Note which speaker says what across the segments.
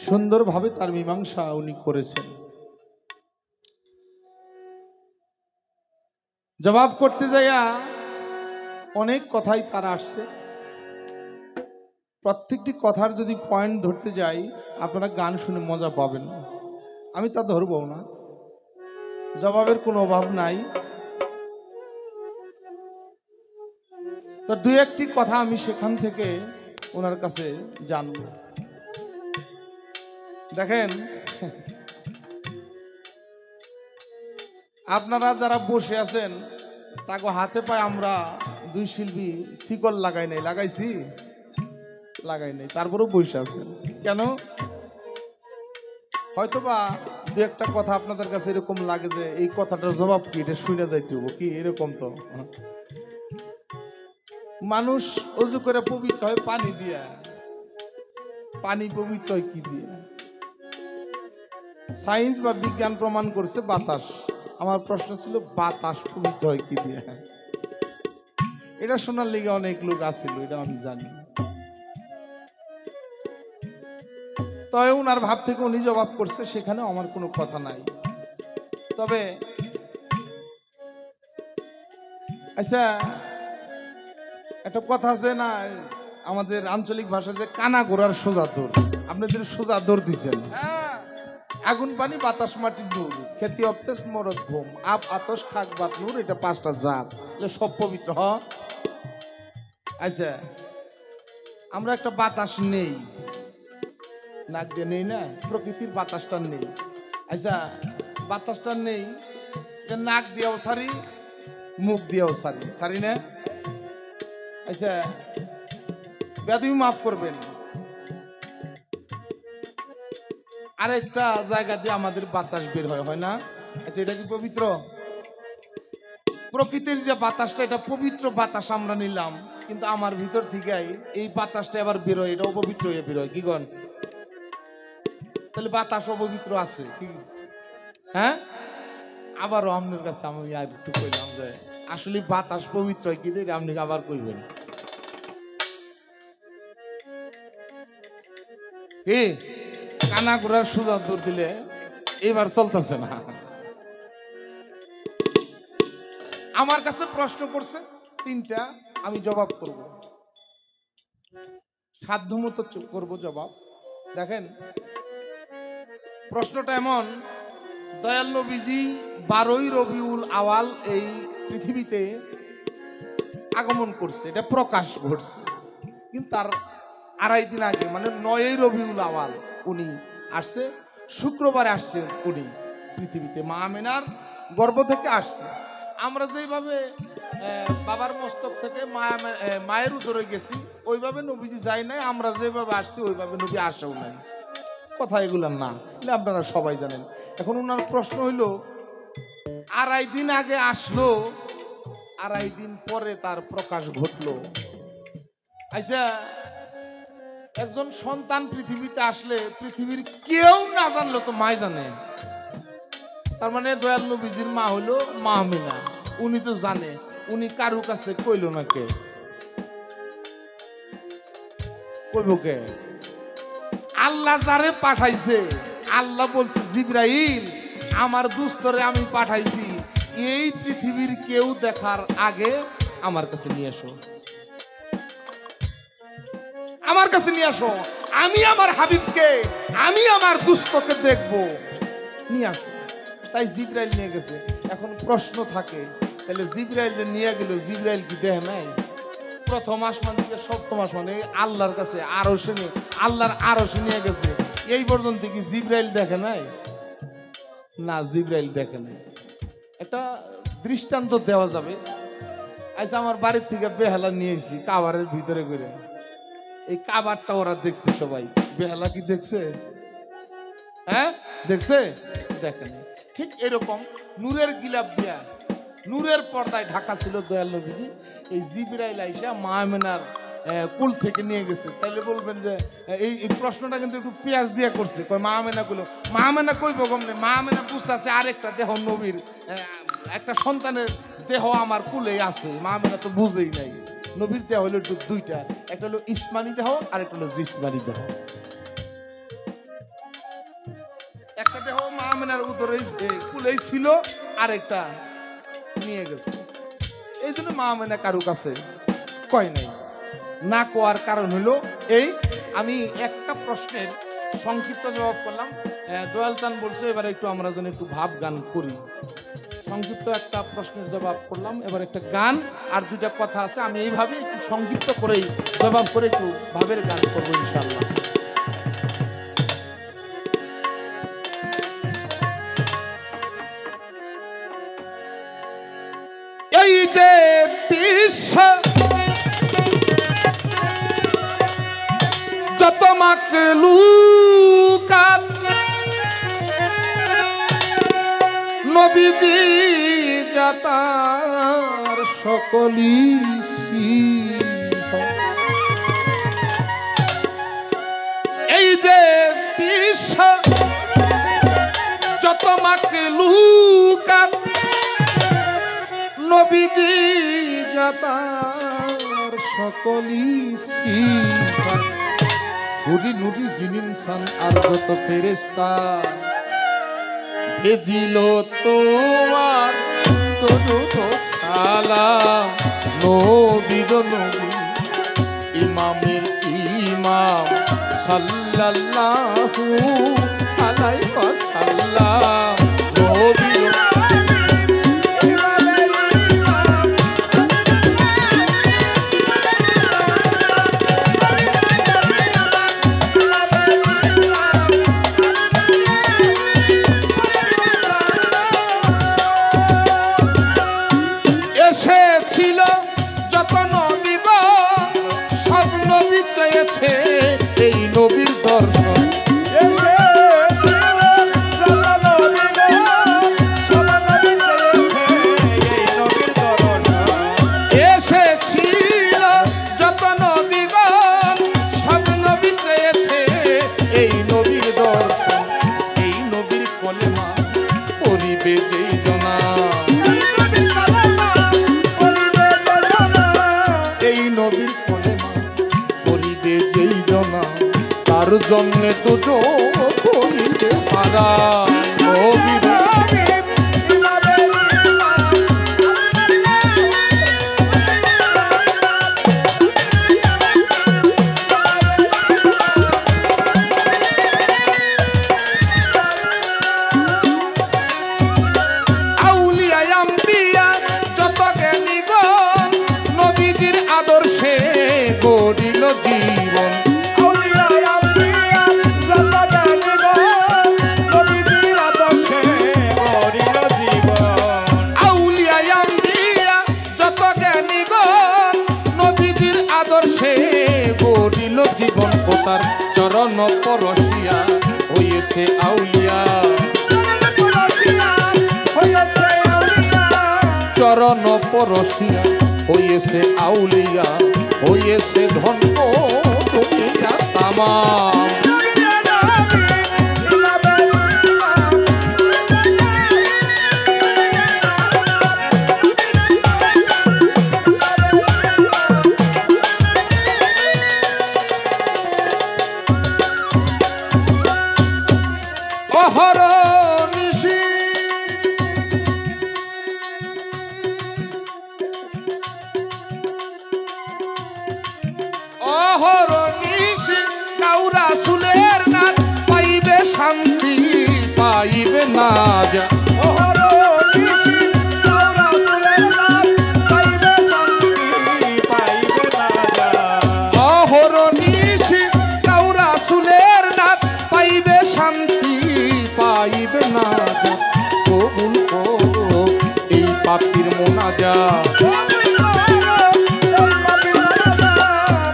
Speaker 1: সুন্দরভাবে তার মীমাংসা উনি করেছেন। জবাব করতে যাইয়া অনেক কথাই তার আসছে। প্রত্যেকটি কথার যদি পয়েন্ট ধরতে যাই আপনারা গান শুনে মজা পাবেন, আমি তা ধরবো না, জবাবের কোনো অভাব নাই। তো দুই একটি কথা আমি সেখান থেকে ওনার কাছে জানব। দেখেন, আপনারা যারা বসে আছেন তাকে হাতে পায়ে আমরা দুই শিল্পী শিকল লাগাই নাই, লাগাইছি? লাগাই নাই, তারপরেও বসে আছেন কেন? হয়তোবা দু একটা কথা আপনাদের কাছে এরকম লাগে যে এই কথাটার জবাব কি, এটা শুনে যাইতে হবো কি, এরকম তো। মানুষ অজু করে পবিত্র হয় পানি দিয়া, পানি পবিত্র হয় কি দিয়ে? সায়েন্স বা বিজ্ঞান প্রমাণ করছে বাতাস। আমার প্রশ্ন ছিল বাতাস পবিত্র হয় কি দিয়ে? এটা শোনার লিগে অনেক লোক আসছিল, এটা আমি জানি। তবে উনার ভাব থেকে উনি জবাব করছে, সেখানে আমার কোনো কথা নাই। তবে আচ্ছা, একটা কথা আছে না আমাদের আঞ্চলিক ভাষায়, যে কানা ঘোড়ার সোজা দৌড়। আপনাদের সোজা দৌড় দিচ্ছেন, আগুন পানি বাতাস মাটি নূর, খেতি অপ্তেস মরদ ঘুম, আপ আতস খাক বাত নূর, এটা পাঁচটা জাত, সব পবিত্র। আচ্ছা, আমরা একটা বাতাস নেই, নাক দিয়ে নেই না, প্রকৃতির বাতাসটা নেই। আচ্ছা, বাতাসটা নেই, নাক দিয়েও সারি, মুখ দিয়েও সারি, সারি না? আচ্ছা, তুমি মাফ করবেন, আরেকটা জায়গা দিয়ে আমাদের বাতাস বের হয়, হয় না? আচ্ছা, এটা কি পবিত্র? প্রকৃতির যে বাতাসটা, এটা পবিত্র বাতাস আমরা নিলাম, কিন্তু আমার ভিতর থেকে এই বাতাসটা আবার বের হয়, এটা অপবিত্র হয়ে বের হয়, কি গণ? তাহলে বাতাস অপবিত্র আছে কি? হ্যাঁ, আবারও আপনার কাছে আমি আর একটু কইলাম যে আসলে বাতাস পবিত্র হয় কি, আপনি আবার কইবেন কি? কানা ঘোড়ার সোজা দৌড় দিলে এবার চলতেছে না। আমার কাছে প্রশ্ন করছে তিনটা, আমি জবাব করব, সাধ্যমতো করব জবাব। দেখেন, প্রশ্নটা এমন, দয়াল নবীজি 12ই রবিউল আওয়াল এই পৃথিবীতে আগমন করছে, এটা প্রকাশ ঘটছে, কিন্তু তার আড়াই দিন আগে মানে 9ই রবিউল আওয়াল উনি আসছে, শুক্রবারে আসছে উনি পৃথিবীতে, মা আমেনার গর্ভ থেকে আসছে। আমরা যেভাবে বাবার মস্তক থেকে মায়ের উদরে গেছি ওইভাবে নবীজি যায় নাই, আমরা যেভাবে আসছি ওইভাবে নবী আসেও নাই। কথা এগুলো না, আপনারা সবাই জানেন। এখন ওনার প্রশ্ন হইল, আড়াই দিন আগে আসলো, আড়াই দিন পরে তার প্রকাশ ঘটলো। আচ্ছা, একজন সন্তান পৃথিবীতে আসলে পৃথিবীর কেউ না জানলো তো মাই জানে, তার মানে দয়াল নবীজির মা হইলো মা আমিনা, উনি তো জানে, উনি কারু কাছে কইল না, কে কইব? কে? আল্লাহ যারে পাঠাইছে, আল্লাহ বলছে জিবরাইল আমার দুস্তরে আমি পাঠাইছি, এই পৃথিবীর কেউ দেখার আগে আমার কাছে নিয়ে আসো, আমার কাছে নিয়ে আসো, আমি আমার হাবিবকে, আমি আমার দুস্তকে দেখবো, নিয়ে আসো। তাই জিবরাইল নিয়ে গেছে। এখন প্রশ্ন থাকে, তাহলে জিবরাইল যে নিয়ে গেল, জিবরাইল কি দেহ নাই? প্রথম আসমান থেকে সপ্তম আসমান, এই আল্লাহর কাছে আরশে নিয়ে, আল্লাহর আরশে নিয়ে গেছে, এই পর্যন্ত কি জিবরাইল দেখে নাই? না, জিবরাইল দেখে নাই। একটা দৃষ্টান্ত দেওয়া যাবে। আজ আমার বাড়ির থেকে বেহালা নিয়েছি কাবারের ভিতরে করে, এই কাবারটা ওরা দেখছে সবাই, বেহালা কি দেখছে? হ্যাঁ, দেখছে? দেখে নাই। ঠিক এরকম নূরের গিলাপ দিয়া, নূরের পর্দায় ঢাকা ছিল দয়াল নবীজি, এই জিবরাইল আইসা মা আমেনার কুল থেকে নিয়ে গেছে। তাইলে বলবেন যে এই প্রশ্নটা কিন্তু একটু পেঁয়াজ দিয়ে করছে, কই মা আমেনা কইল, মা আমেনা কইব গমনে, মা আমেনা বুঝতেছে আরেকটা দেহ নবীর, একটা সন্তানের দেহ আমার কুলে আছে, মা আমেনা তো বুঝেই নাই। নবীর দেহ হলো দুইটা, একটা হলো ইসমানি দেহ আর একটা হলো জিসমানি দেহ। আমেনার উদরে কুলেই ছিল, আরেকটা নিয়ে গেছে। এই জন্য মা আমেনা কারু কাছে কয় নাই। না কোয়ার কারণ হলো এই, আমি একটা প্রশ্নের সংক্ষিপ্ত জবাব করলাম। দয়াল চান বলছে এবার একটু আমরা যেন একটু ভাব গান করি। সংক্ষিপ্ত একটা প্রশ্নের জবাব করলাম, এবার একটা গান আর দুইটা কথা আছে, আমি এইভাবে একটু সংক্ষিপ্ত করেই জবাব করে একটু ভাবের গান করবো ইনশাআল্লাহ। এই যে বিশ্ব যত মাকলুকাত নবীজি যাতার সকলি এই যে বিশ্ব যত মাকলুকাত নবীজি যাতার সকলি নুরি নুরি জিনিনসান আর যত ফেরেশতা ভেজিল তোমার দরুদ সালাম নবীর নবী ইমামের ইমাম সাল্লাল্লাহু আলাইহি ওয়াসাল্লাম নবীর এসেছিল যত নবীগণ সব নবী চেয়েছে এই নবীর দর্শন। এসেছিল যত নবীগণ সব নবী চেয়েছে এই নবীর দর্শন। এই নবীর কলেমা পড়িবে যেই জনা, এই নবীর কলেমা পড়িবে যেই জনা তার জন্যে তো করিবে পারা নবীর। গড়িল জীবন আউলিয়া আম্বিয়া যত জ্ঞানীগণ নবীজির আদর্শে গড়িল জীবন। ও তার চরণ পরশিয়া হয়েছে আউলিয়া, চরণ পরশিয়া হয়েছে আউলিয়া, হয়েছে ধন্য দুনিয়া তামাম। অহরনিশি অহরনিশি কাউরা সুলের নাচ পাইবে শান্তি পাইবে না যা। অহরনিশি কাউরা সুলের নাচ পাইবে শান্তি পাইবে না যা। অহরনিশি কাউরা সুলের নাচ পাইবে শান্তি পাইবে না যা। কবুল করো এই পাপির মোনাজাত,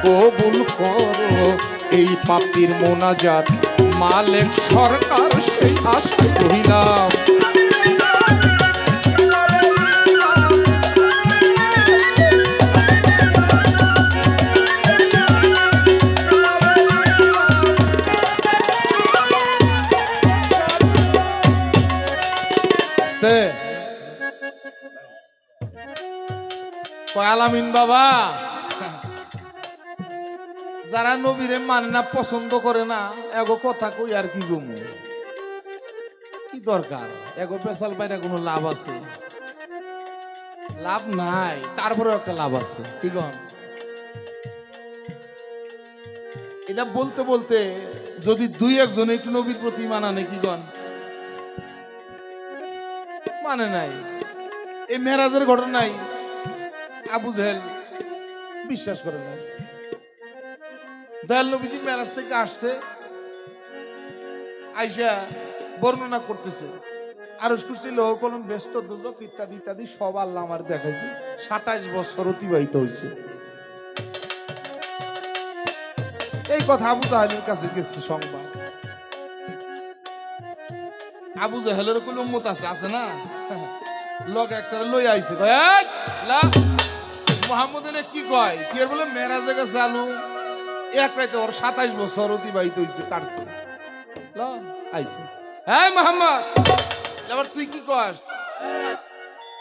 Speaker 1: কবুল করো এই পাপির মোনাজাত। মালিক সরকার সেই আশায় রহিলাম। আলামিন বাবা, যারা নবীরে মানে না পছন্দ করে না এগো কথা কই আর কি গমু।
Speaker 2: কি দরকার এগো পেশাল বাইরে কোনো লাভ আছে? লাভ নাই, তারপরেও একটা লাভ আছে। কি গন? এটা বলতে বলতে যদি দুই একজন একটু নবীর প্রতি মানা নেই, কি গন? মানে নাই। এই মেরাজের ঘটনায় আবু জেহেল বিশ্বাস করে না। দয়াল নবীজি মেরাজ থেকে আসছে, আইসা বর্ণনা করতেছে, আরশ কুরসি লৌহ কলম ব্যস্ত দুজক ইত্যাদি ইত্যাদি সব আল্লাহ আমার দেখাইছে। 27 বছর অতিবাহিত হয়েছে। এই কথা আবু জাহেলের কাছে গেছে সংবাদ। আবু জাহেলের কোন উম্মত আছে? আছে না? লোক একটা লই আইছে, কয় এই লা মুহাম্মদের কি কয়? কি আর বলে মেরাজে গেছে আলু এক রাতে ওর 27 বছর অতিবাহিত হয়েছে, কাটছে। লা আইছে, এই মুহাম্মদ এবার তুই কি কস?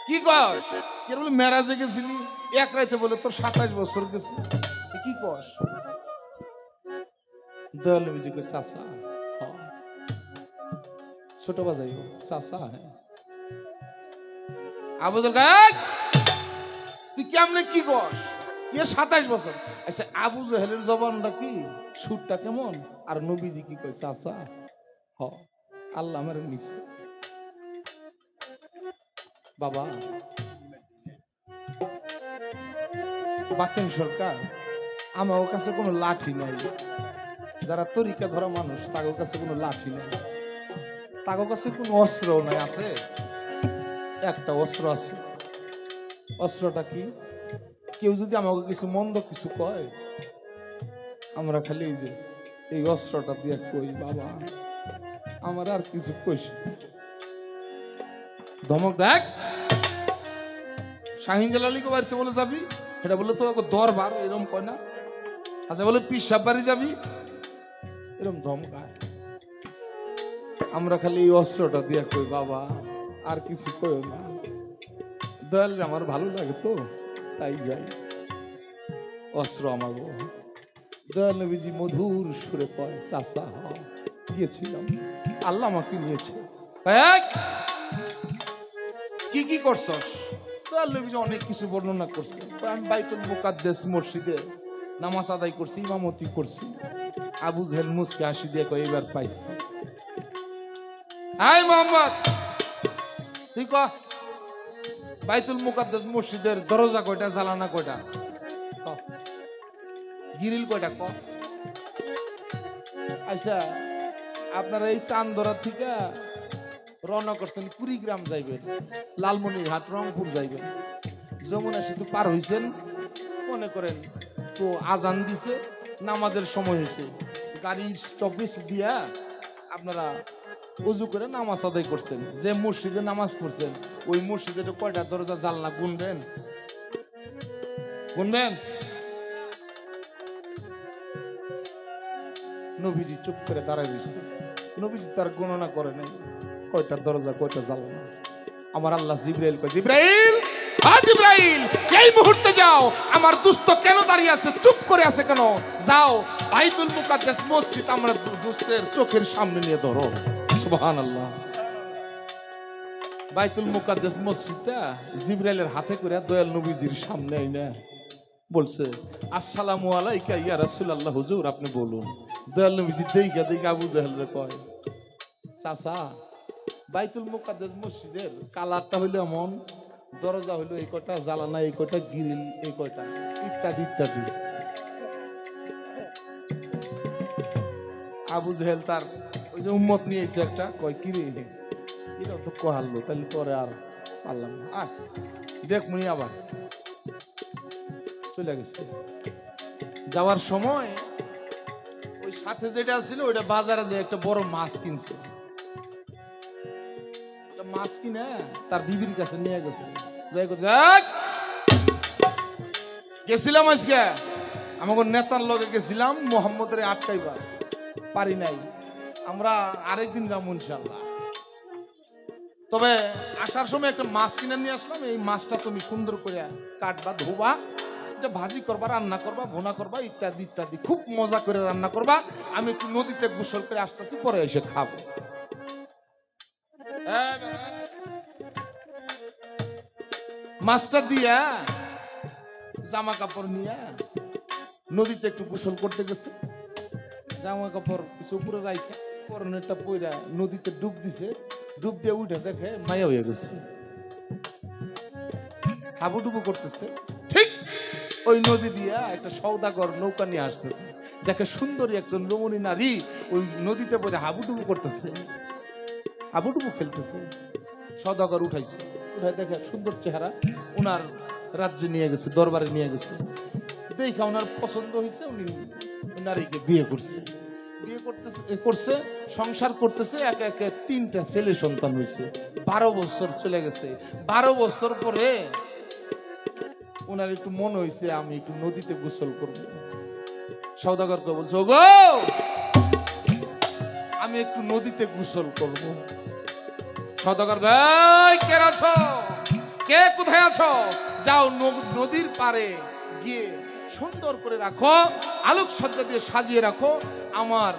Speaker 2: কি কস? কি আর বলে মেরাজে গেছিলি এক রাতে, বলে তোর 27 বছর গেছে, কি কস? দয়াল নবীজি কয় চাচা, ছোট বাজাই চাচা। আবু জাহেল কয় তুই কেমনে কি কস? কি 27 বছর? আচ্ছা আবু জাহেলের জবানটা কি, সুরটা কেমন? আর নবীজি কি কয় চাচা, হ আল্লাহ আমার নিছে। বাবা বাতেন সরকার, আমার কাছে কোনো লাঠি নাই। যারা তরিকা ধরা মানুষ তাদের কাছে কোনো লাঠি নাই, তাদের কাছে কোনো অস্ত্র নাই। আছে একটা অস্ত্র আছে। অস্ত্রটা কি? কেউ যদি আমাকে কিছু মন্দ কিছু কয়, আমরা খালি এই যে এই অস্ত্রটা দিয়ে কই বাবা আমার আর কিছু কইস। ধমক দেখ, শাহিন জালালিকে বাড়িতে বলে যাবি, এটা বলে তোর দরবার, এরকম কয় না? আচ্ছা বলে পিসাব বাড়ি যাবি, এরকম ধমকায়। আমরা খালি এই অস্ত্রটা দিয়ে কই বাবা আর কিছু কইও না। দয়াল আমার ভালো লাগে তো তাই যাই। অস্ত্র আমার দয়াল নবীজি মধুর সুরে কয় চাচা গিয়েছিলাম, আল্লাহ আমাকে নিয়েছে। কি কি করছস? দয়াল নবীজি অনেক কিছু বর্ণনা করছে। আমি বাইতুল মুকাদ্দাস মসজিদে নামাজ আদায় করছি, ইমামতি করছি। আবু জাহেল মুসকে হাসি দিয়ে কয় এবার পাইছি। হাই মোহাম্মদ তুই ক বাইতুল মুকাদ্দাস মসজিদের দরজা কয়টা, জালানা কয়টা, গিরিল কয়টা ক? আচ্ছা আপনারা এই চান্দরা থেকে রওনা করছেন, কুড়িগ্রাম যাইবেন, লালমনিরহাট রংপুর যাইবেন, যমুনা সেতু পার হইছেন, মনে করেন তো আজান দিছে, নামাজের সময় হয়েছে, গাড়ি স্টপেজ দিয়া আপনারা উজু করে নামাজ আদায় করছেন। যে মসজিদে নামাজ পড়ছেন ওই মসজিদে কয়টা দরজা জানলা গুনবেন? গুনবেন? নবীজি চুপ করে দাঁড়ায় রয়েছে। নবীজি তার গণনা করে নাই কয়টা দরজা কয়টা জানলা। আমার আল্লাহ জিবরাইল কয়, জিবরাইল জিবরাইল এই মুহূর্তে যাও, আমার দুস্থ কেন দাঁড়িয়ে আছে, চুপ করে আছে কেন? যাও বাইতুল মুকাদ্দাস মসজিদ আমরা দুস্থের চোখের সামনে নিয়ে ধরো। সুবহানাল্লাহ। বাইতুল মুকাদ্দাস মসজিদটা জিবরাইলের হাতে করে দয়াল নবীজির সামনে আইনা বলছে আসসালামু আলাইকা ইয়া রাসূলুল্লাহ, হুজুর আপনি বলুন। দয়াল নবীজি দেইগা দেইগা আবু জাহেলরে কয় চাচা বাইতুল মুকাদ্দাস মসজিদের কালারটা হইলো এমন, দরজা হইলো এই কয়টা, জালানা এই কয়টা, গিরিল এই কয়টা, ইত্যাদি ইত্যাদি। আবু জাহেল তার ওই যে উম্মত নিয়ে এসে একটা কয় কি রে এটা তো কহাল্লো, তাহলে তোরে আর পারলাম না, আর দেখ মুনি আবার চলে গেছে। যাওয়ার সময় ওই সাথে যেটা ছিল ওইটা বাজারে যে একটা বড় মাছ কিনছে, মাছ কিনে তার বিবির কাছে নিয়ে গেছে। যাই গেছিলাম আজকে আমাকে নেতার লগে গেছিলাম মোহাম্মদের আটকাইবার পারি নাই, আমরা আরেকদিন যাবো ইনশাল্লাহ। তবে আসার সময় একটা মাছ কিনে নিয়ে আসলাম, এই মাছটা তুমি সুন্দর করে কাটবা, ধোবা, এটা ভাজি করবা, রান্না করবা, ভুনা করবা, ইত্যাদি ইত্যাদি, খুব মজা করে রান্না করবা। আমি একটু নদীতে গোসল করে আসতেছি, পরে এসে খাবো। মাছটা দিয়া জামা কাপড় নিয়ে নদীতে একটু গোসল করতে গেছে। জামা কাপড় কিছু উপরে রাইখা পরনেরটা পইরা নদীতে ডুব দিছে। ডুব দিয়ে উঠে দেখে মায়া হয়ে গেছে, হাবুডুবু করতেছে। ঠিক ওই নদী দিয়া একটা সওদাগর নৌকা নিয়ে আসতেছে, দেখে সুন্দরী একজন রমণী নারী ওই নদীতে পড়ে হাবুডুবু করতেছে, হাবুডুবু খেলতেছে। সওদাগর উঠাইছে, উঠাই দেখে সুন্দর চেহারা, ওনার রাজ্যে নিয়ে গেছে, দরবারে নিয়ে গেছে। দেখা ওনার পছন্দ হয়েছে, উনি নারীকে বিয়ে করছে। বিয়ে করছে, সংসার করতেছে। একে একে 3টা ছেলে সন্তান হয়েছে। 12 বছর চলে গেছে। 12 বছর পরে ওনার একটু মনে হয়েছে আমি একটু নদীতে গোসল করব। সওদাগরকে বলছে, ওগো আমি একটু নদীতে গোসল করব। সওদাগর, ভাই কে আছো, কে কোথায় আছো, যাও নদীর পারে গিয়ে সুন্দর করে রাখো, আলোকসজ্জা দিয়ে সাজিয়ে রাখো, আমার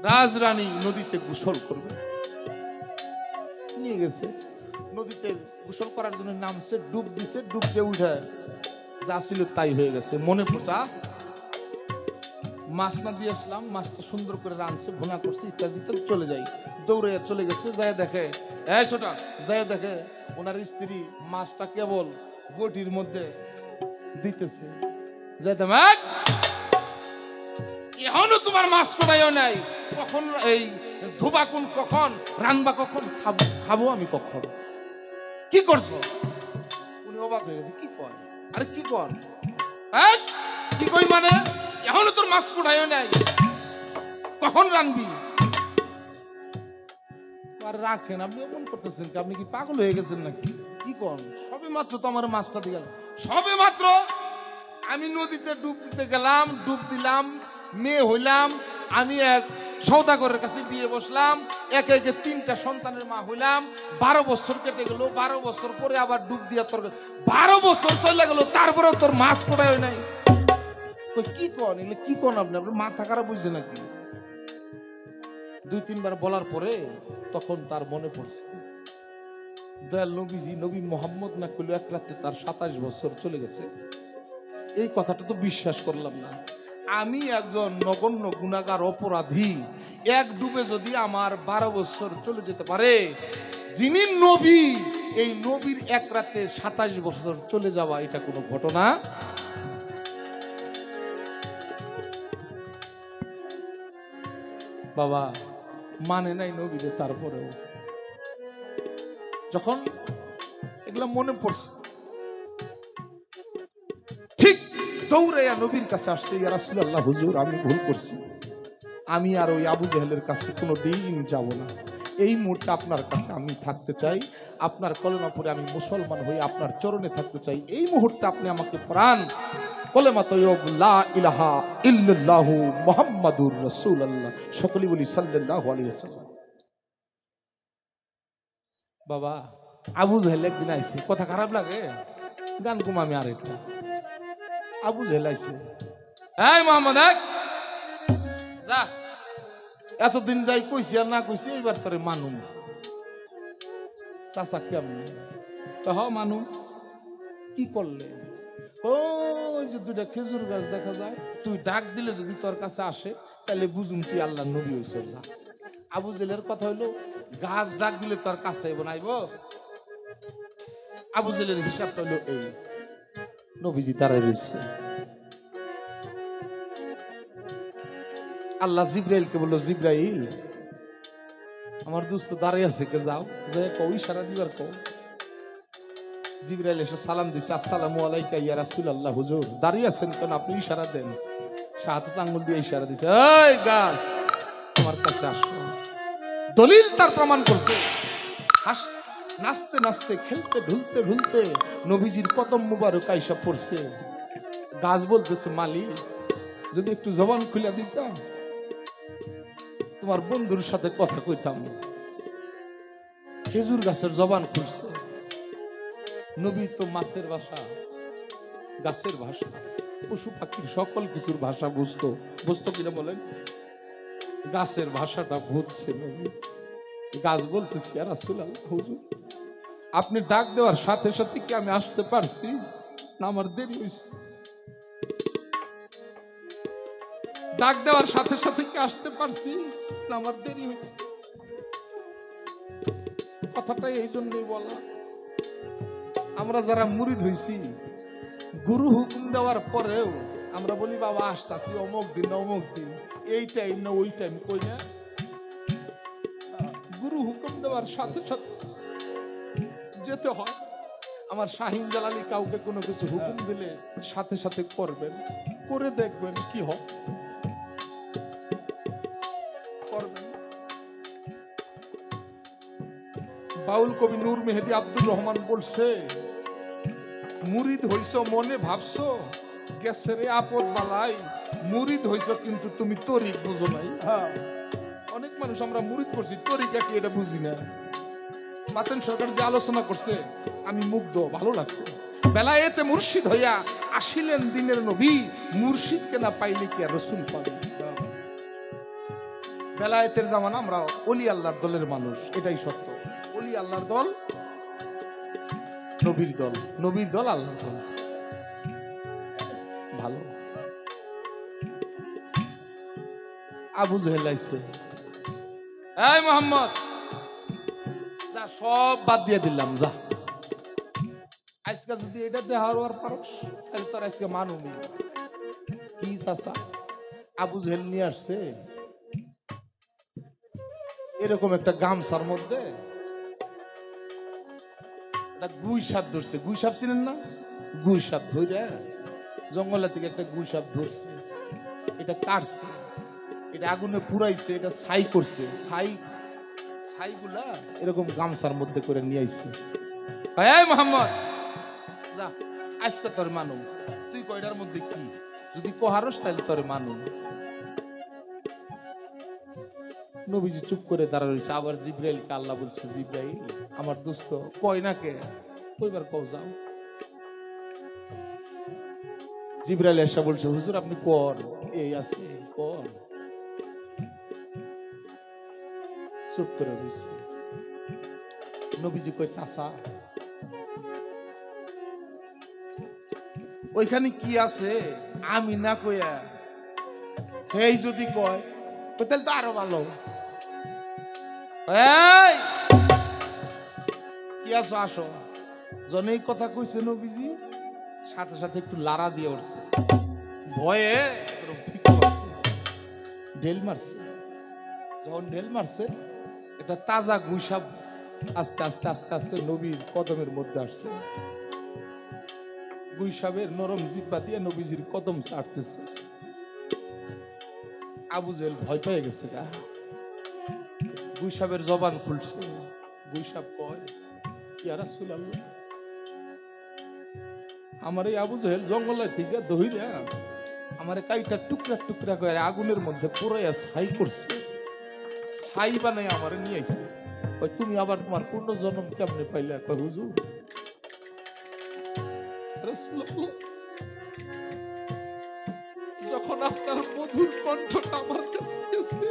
Speaker 2: রাজরানী নদীতে গোসল করবে। নিয়ে গেছে নদীতে গোসল করার জন্য, নামছে, ডুব দিছে। ডুব দিয়ে উঠে যা ছিল তাই হয়ে গেছে। মনে পড়া মাছ না দিয়ে আসলাম, মাছটা সুন্দর করে রাঁধছে, ভুনা করছে, ইত্যাদি চলে যাই। দৌড়ে চলে গেছে, যায় দেখে, এই ছোটা, যায় দেখে ওনার স্ত্রী মাছটা কেবল বটির মধ্যে দিতেছে। যাইতে এখনো তোমার মাছ কোথায়ও নাই, কখন এই ধোবা কোন, কখন রান্না, কখন খাবো আমি, কখন কি করছো? উনি অবাক হয়ে গেছে, কি কর, আরে কি কর, কি কই মানে এখনো তোর মাছ কোথায়ও নাই, কখন রানবি? আর রাখেন, আপনি এমন করতেছেন, আপনি কি পাগল হয়ে গেছেন নাকি? কি কন, সবে মাত্র তো আমার মাছটা দিয়ে গেল, সবে মাত্র আমি নদীতে ডুব দিতে গেলাম, ডুব দিলাম, মেয়ে হইলাম, আমি এক সওদাগরের কাছে বিয়ে বসলাম, একে একে 3টা সন্তানের মা হইলাম। 12 বছর কেটে গেল। 12 বছর পরে আবার ডুব দিয়া তোর 12 বছর চলে গেল, তারপরেও তোর মাছ পড়ায় নাই। কি কন, এগুলো কি কন আপনি? আপনার মাথা খারাপ বুঝছে নাকি? 2-3 বার বলার পরে তখন তার মনে পড়ছে, দয়াল নবীজি, নবী মোহাম্মদ না করলে এক রাতে তার 27 বছর চলে গেছে। এই কথাটা তো বিশ্বাস করলাম না। আমি একজন নগণ্য গুনাহগার অপরাধী, এক ডুবে যদি আমার 12 বছর চলে যেতে পারে, যিনি নবী, এই নবীর এক রাতে 27 বছর চলে যাওয়া এটা কোনো ঘটনা? বাবা মানে নাই নবীরে। তারপরেও যখন এগুলা মনে পড়ছে, ঠিক দৌড়াইয়া নবীর কাছে আসছে, ইয়া রাসূলুল্লাহ, হুজুর আমি ভুল করছি, আমি আর ওই আবু জেহেলের কাছে কোনোদিন যাব না। এই মুহূর্তে আপনার কাছে আমি থাকতে চাই, আপনার কলেমা পড়ে আমি মুসলমান হয়ে আপনার চরণে থাকতে চাই। এই মুহূর্তে আপনি আমাকে প্রাণ কলেমা তৈয়ব লা ইলাহা ইল্লাল্লাহু মুহাম্মাদুর রাসূলুল্লাহ, সকলে বলি সাল্লাল্লাহু আলাইহি ওয়াসাল্লাম। বাবা আবু জেহেল একদিন আইছে, কথা খারাপ লাগে, গান কম আমি আরেকটা। আবু জেহেল আইছে, এই মোহাম্মদ যা, এতদিন যাই কইছি আর না কইছি, এইবার তোরে মানুম। চাচা কেমন? হ মানুম। কি করলে? ওই যে 2টা খেজুর গাছ দেখা যায়, তুই ডাক দিলে যদি তোর কাছে আসে তাহলে বুঝুম তুই আল্লাহর নবী হইছ। যা। আবু জেলের কথা হইলো, গাছ ডাক দিলে তোর কাছে বনাইব। আবু জেলের হিসাবটা হইলো এই, নবীজি দাঁড়ায় রয়েছে। আল্লাহ জিব্রাইলকে বললো, জিব্রাইল আমার দোস্ত দাঁড়িয়ে আছে, কে যাও, যে কও, ইশারা দিবার কও। জিব্রাইল এসে সালাম দিছে, আসসালামু আলাইকা ইয়া রাসূলুল্লাহ, হুজুর দাঁড়িয়ে আছেন কেন, আপনি ইশারা দেন। শাহাদাত আঙ্গুল দিয়ে ইশারা দিছে, এই গাছ আমার কাছে আসো। দলিল তার প্রমাণ করছে। নাচতে নাচতে, খেলতে ঢুলতে ঢুলতে নবীজির কদম মুবারক আইসা পড়ছে। গাছ বলতেছে, মালিক যদি একটু জবান খুলে দিতাম, তোমার বন্ধুর সাথে কথা কইতাম। খেজুর গাছের জবান খুলছে। নবী তো মাছের ভাষা, গাছের ভাষা, পশু পাখির সকল কিছুর ভাষা বুঝতো। বুঝতো কিনা বলেন? গাছের ভাষাটা বুঝছে নবী। গাছ বলতেছি, ইয়া রাসূলুল্লাহ, হুজুর আপনি ডাক দেওয়ার সাথে সাথে কি আমি আসতে পারছি না আমার দেরি হয়েছে? ডাক দেওয়ার সাথে সাথে কি আসতে পারছি না আমার দেরি হয়েছে? কথাটা এই জন্যই বলা, আমরা যারা মুরিদ হইছি গুরু হুকুম দেওয়ার পরেও আমরা বলি বাবা আসতাছি অমুক দিন না অমুক দিন, এই টাইম না ওই টাইম, কই না? গুরু হুকুম দেওয়ার সাথে সাথে যেতে হয়। আমার শাহিন জালালি কাউকে কোনো কিছু হুকুম দিলে সাথে সাথে করবেন, করে দেখবেন কি হয়, করবেন। বাউল কবি নূর মেহেদি আব্দুর রহমান বলছে, মুরিদ হইছ মনে ভাবছো গেছে রে আপদ বালাই, মুরিদ হইছ কিন্তু তুমি তরিক বুঝো নাই। অনেক মানুষ আমরা মুরিদ করছি, তরিকা কি এটা বুঝি না। বাতেন সরকার যে আলোচনা করছে আমি মুগ্ধ, ভালো লাগছে। বেলায়েতে মুর্শিদ হইয়া আসিলেন দিনের নবী, মুর্শিদকে না পাইলে কি আর রসুল পাবে? বেলায়েতের জামানা, আমরা ওলি আল্লাহর দলের মানুষ, এটাই সত্য। ওলি আল্লাহর দল, নবীর দল, নবীর দল আল্লাহর দল, ভালো। আবু জেহেল আইছে, এই মোহাম্মদ যা সব বাদ দিয়ে দিলাম, যা আজকে যদি এটা দেখার পারস তাহলে তোর আজকে মানুমি। কি চাচা, আবু জেহেল নিয়ে আসছে এরকম একটা গামছার মধ্যে একটা গুই সাপ ধরছে। গুই সাপ চিনেন না? গুই সাপ ধরে জঙ্গলের থেকে একটা গুই সাপ ধরছে, এটা কাটছে, এটা আগুনে পুরাইছে, এটা ছাই করছে, ছাইগুলা এরকম গামছার মধ্যে করে নিয়ে আইছে। এই মোহাম্মদ যা আজকে তোর মানুম, তুই কয়টার মধ্যে কি যদি কহারস তাহলে তোর মানুম। নবীজি চুপ করে দাঁড়া রয়েছে। আবার জিব্রাইলকে আল্লাহ বলছে, জিব্রাইল আমার দোস্ত কয় না কে, কইবার কও যাও। জিব্রাইল এসে বলছে, হুজুর আপনি কর, এই আছে কর। চুপ করে রয়েছে। নবীজি কই, চাচা ওইখানে কি আছে আমি না কইয়া এই যদি কয় তাহলে তো আরো ভালো। এই কি আছো, আসো। যখন এই কথা কইছে নবীজি সাথে সাথে একটু লাড়া দিয়ে উঠছে, ভয়ে ঢেল মারছে। যখন ঢেল মারছে এটা তাজা গুইসাপ আস্তে আস্তে আস্তে আস্তে নবীর কদমের মধ্যে আসছে। গুইসাপের নরম জিব্বা দিয়ে নবীজির কদম চাটতেছে। আবু জেহেল ভয় পেয়ে গেছে গা। গুইসাপের জবান খুলছে। গুইসাপ কয়, ইয়া রাসূলুল্লাহ, আমার এই আবু জেহেল জঙ্গলের থেকে দহিরা আমার কাইটা টুকরা টুকরা করে আগুনের মধ্যে পুরাইয়া ছাই করছে, ছাই বানাই আমার নিয়ে আইছে। ওই তুমি আবার তোমার পূর্ণ জন্ম কেমনে পাইলে? কয় হুজুর রাসূলুল্লাহ, যখন আপনার মধুর কণ্ঠটা আমার কাছে গেছে,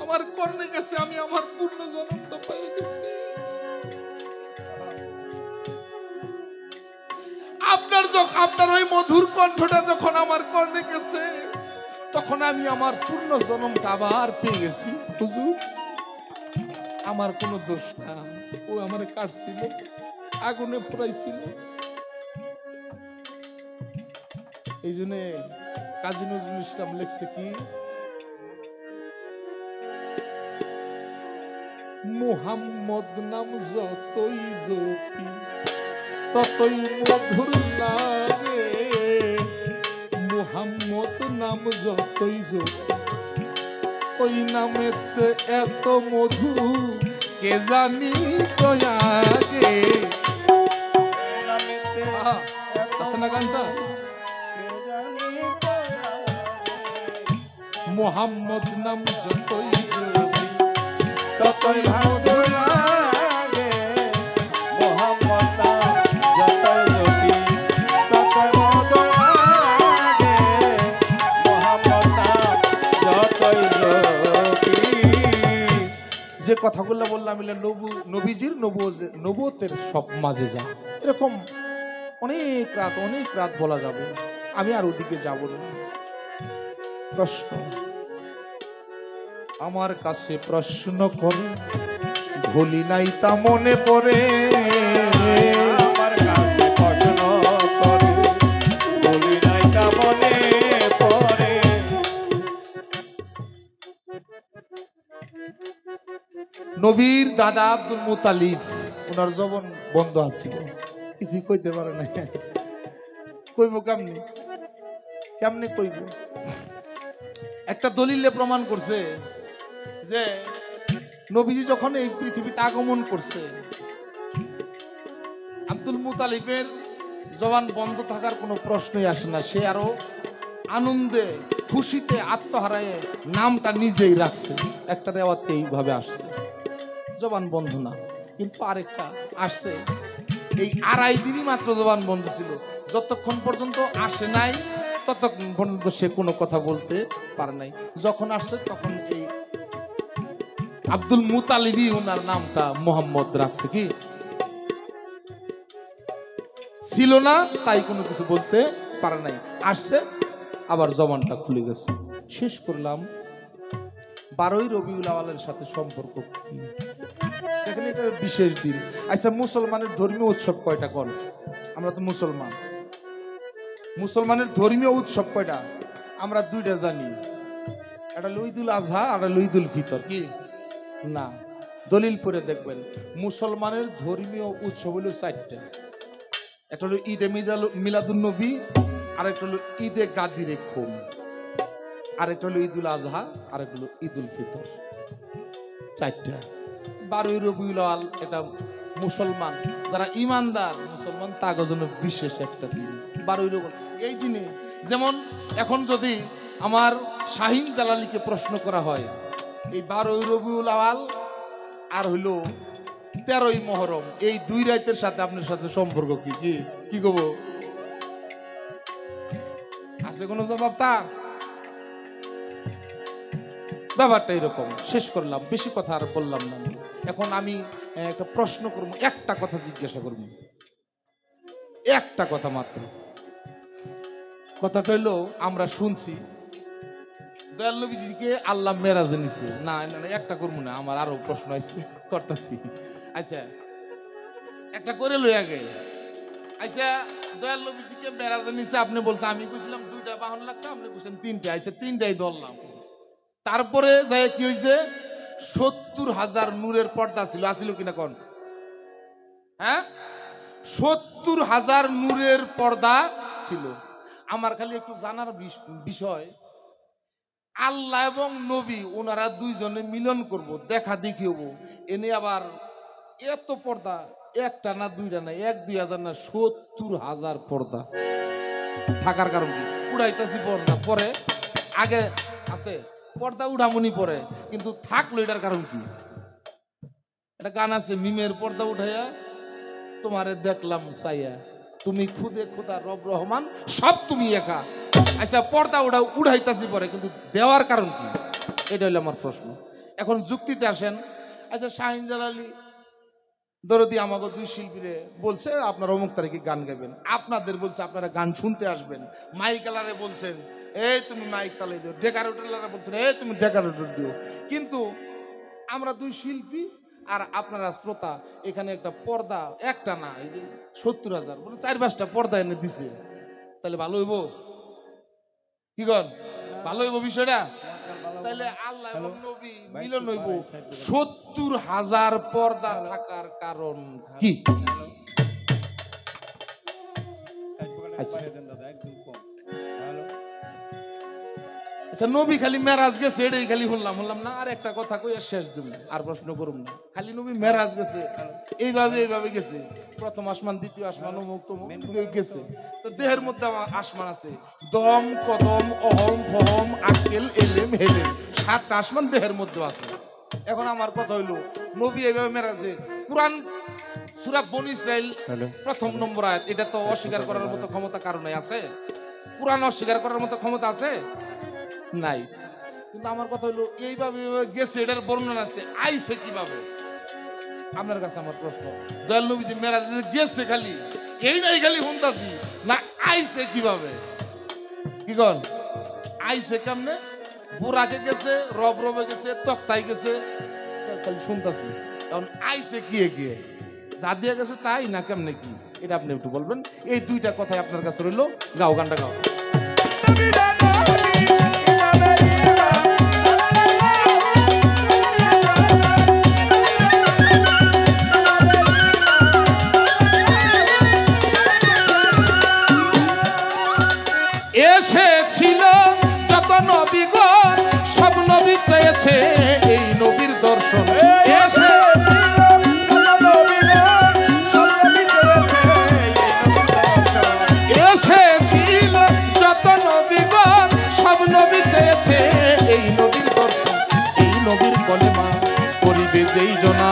Speaker 2: আমার কর্ণে গেছে, আমি আমার পূর্ণ জন্মটা পেয়ে গেছি। আপনার ওই মধুর কণ্ঠটা যখন আমার কর্ণে গেছে, তখন আমি আমার পূর্ণ জন্মটা আবার পেয়ে গেছি। হুজুর আমার কোনো দোষ না, ও আমারে কাটছিল, আগুনে পুরাইছিল। এই জন্য কাজী নজরুল ইসলাম লিখছে কি, মুহাম্মদ নাম যতই জপি ততই মধুর লাগে, মুহাম্মদ নাম যতই জপি ওই নামেতে এত মধু কে জানি তো আগে। আছে না গানটা? মুহাম্মদ নাম যতই জপি ততই মধুর লাগে, মুহাম্মদ নাম যতই জপি ততই মধুর লাগে, মুহাম্মদ নাম যতই জপি।
Speaker 1: যে কথাগুলো বললাম এগুলো নবীজির নবুয়তের সব মাঝে যা এরকম অনেক রাত বলা যাবে, আমি আর ওদিকে যাব না। প্রশ্ন আমার কাছে প্রশ্ন করে ভুলি নাই তা মনে পড়ে,
Speaker 3: আমার কাছে প্রশ্ন করে বলি নাই তা মনে পড়ে।
Speaker 1: নবীর দাদা আব্দুল মুতালিব ওনার জবন বন্ধ আছিল, কিছুই কইতে পারে না। কইব কেমনি কেমনে কইব? একটা দলিলে প্রমাণ করছে যে নবীজি যখন এই পৃথিবীতে আগমন করছে, আব্দুল মুতালিবের জবান বন্ধ থাকার কোনো প্রশ্নই আসে না। সে আরো আনন্দে খুশিতে আত্মহারায় নামটা নিজেই রাখছে। একটা রেওয়াতে এইভাবে আসছে, জবান বন্ধ না। কিন্তু আরেকটা আসছে, এই 2.5 দিনই মাত্র জবান বন্ধ ছিল। যতক্ষণ পর্যন্ত আসে নাই ততক্ষণ পর্যন্ত সে কোনো কথা বলতে পারে নাই। যখন আসছে তখন এই আব্দুল মুতালিবই ওনার নামটা মোহাম্মদ রাখছে। কি ছিল না তাই কোনো কিছু বলতে পারে নাই, আসছে আবার জবানটা খুলে গেছে। শেষ করলাম 12ই রবিউল আওয়ালের সাথে সম্পর্ক কি? দেখেন এটা বিশেষ দিন। আচ্ছা, মুসলমানের ধর্মীয় উৎসব কয়টা? কোন আমরা তো মুসলমানের ধর্মীয় উৎসব কয়টা? আমরা 2টা জানি, একটা হলো ঈদুল আজহা আর একটা হলো ঈদুল ফিতর। কি না, দলিল পড়ে দেখবেন মুসলমানের ধর্মীয় উৎসব হলো 4টা। একটা হলো ঈদে মিলাদুন নবী, আর একটা হলো ঈদে গাদিরে খুম, আর একটা হলো ঈদুল আজহা, আর একটা হলো ঈদুল ফিতর। 4টা। 12ই রবিউল আওয়াল এটা মুসলমান যারা ইমানদার মুসলমান তাদের জন্য বিশেষ একটা দিন 12ই রবিউল। এই দিনে যেমন এখন যদি আমার শাহিন জালালিকে প্রশ্ন করা হয়, এই 12ই রবিউল আওয়াল আর হইলো 13ই মহরম, এই 2 রাতের সাথে আপনার সাথে সম্পর্ক কি? কি কি কব? আছে কোনো জবাব? তার ব্যাপারটা এরকম। শেষ করলাম, বেশি কথা আর বললাম না। এখন আমি একটা প্রশ্ন করব, একটা কথা জিজ্ঞাসা করব, একটা কথা মাত্র। কথাটা হইলো আমরা শুনছি দয়াল নবীজিকে আল্লাহ মেরাজে নিছে। না না না, একটা করবো না, আমার আরো প্রশ্ন আছে করতেছি। আচ্ছা একটা করে লই আগে। আচ্ছা, দয়াল নবীজিকে মেরাজে নিছে আপনি বলছেন, আমি কইছিলাম 2টা বাহন লাগছে, আপনি কইছেন 3টা। আচ্ছা 3টাই ধরলাম। তারপরে যাই কি হয়েছে, 70,000 নূরের পর্দা ছিল, আসিল কিনা কোন? হ্যাঁ, 70,000 নূরের পর্দা ছিল। আমার খালি একটু জানার বিষয়, আল্লাহ এবং নবী ওনারা 2 জনে মিলন করব, দেখা দেখি হবো, এনে আবার এত পর্দা, একটা না 2টা না, 1-2 হাজার না, 70,000 পর্দা থাকার কারণ কি? উড়াইতেছি পর্দা পরে, আগে আস্তে পর্দা উঠামনি পরে, কিন্তু থাকলো এটার কারণ কি? একটা গান আছে, মিমের পর্দা উঠাইয়া তোমারে দেখলাম সাইয়া, তুমি খুদে খুদা রব রহমান সব তুমি একা। আচ্ছা, পর্দা উড়াইতাছি পরে, কিন্তু দেওয়ার কারণ কি? এটা হলো আমার প্রশ্ন। এখন যুক্তিতে আসেন। আচ্ছা, শাহিন জালালি দরদি আমাকে 2 শিল্পীরে বলছে আপনারা অমুক তারিখে গান গাইবেন, আপনাদের বলছে আপনারা গান শুনতে আসবেন, মাইকালারে বলছেন এই তুমি মাইক চালাই দিও, ডেকারেটরলারে বলছেন এই তুমি ডেকারেটর দিও, কিন্তু আমরা 2 শিল্পী আর আপনারা শ্রোতা, এখানে একটা পর্দা একটা না, এই যে 70,000 বলে 4-5টা পর্দা এনে দিছে, তাহলে ভালো হইব? কি কর ভালো হইব বিষয়টা? তাহলে আল্লাহ এবং নবী মিলন হইব। 70,000 পর্দা থাকার কারণ কি? আচ্ছা, নবী খালি মেরাজ গেছে এটাই খালি শুনলাম না, আর একটা কথা কই আর শেষ দিন, আর প্রশ্ন করুন না। খালি নবী মেরাজ গেছে এইভাবে গেছে, প্রথম আসমান দ্বিতীয় আসমান অমুক তমুক গেছে। তো দেহের মধ্যে আমার আসমান আছে, দম কদম অহম ফহম আকেল এলেম হেলেম, 7টা আসমান দেহের মধ্যে আছে। এখন আমার কথা হইলো, নবী এইভাবে মেরাজে, কুরআন সূরা বনী ইসরাইল 1 নম্বর আয়াত, এটা তো অস্বীকার করার মতো ক্ষমতা কারণে আছে? কুরআন অস্বীকার করার মতো ক্ষমতা আছে? নাই।
Speaker 2: কিন্তু আমার কথা হলো এইভাবে এইভাবে গেছে, এটার বর্ণনা আছে, আইছে কিভাবে? আপনার কাছে আমার প্রশ্ন, দয়াল নবীজি মেরাজে যে গেছে খালি এইটাই খালি শুনতাছি, না আইছে কিভাবে? কি কন আইছে কেমনে? বুড়াকে গেছে, রব রবে গেছে, তক্তাই গেছে, খালি শুনতাছি। কারণ আইছে গিয়ে গিয়ে যা দিয়ে গেছে তাই না কেমনে কি, এটা আপনি একটু বলবেন। এই দুইটা কথাই আপনার কাছে রইলো, গাও গানটা গাও। এসেছিল যত নবীগণ, সব নবী চেয়েছে এই নবীর দর্শন। এসেছিল যত নবীগণ, সব নবী চেয়েছে এই নবীর দর্শন। এই নবীর কলেমা করিবে যেই জনা,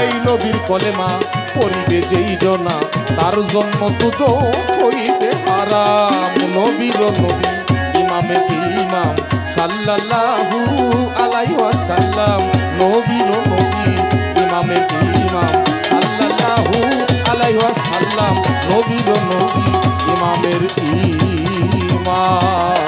Speaker 2: এই নবীর কলেমা করিবে যেই জনা, তার জন্ম তো হইবে হারাম। নবীর নবী ইমামে ইমাম সাল্লাল্লাহু আলাইহি ওয়াসাল্লাম, নবীর নবী ইমামে ইমাম সাল্লাল্লাহু আলাইহি ওয়াসাল্লাম, নবীর নবী ইমামের ইমাম।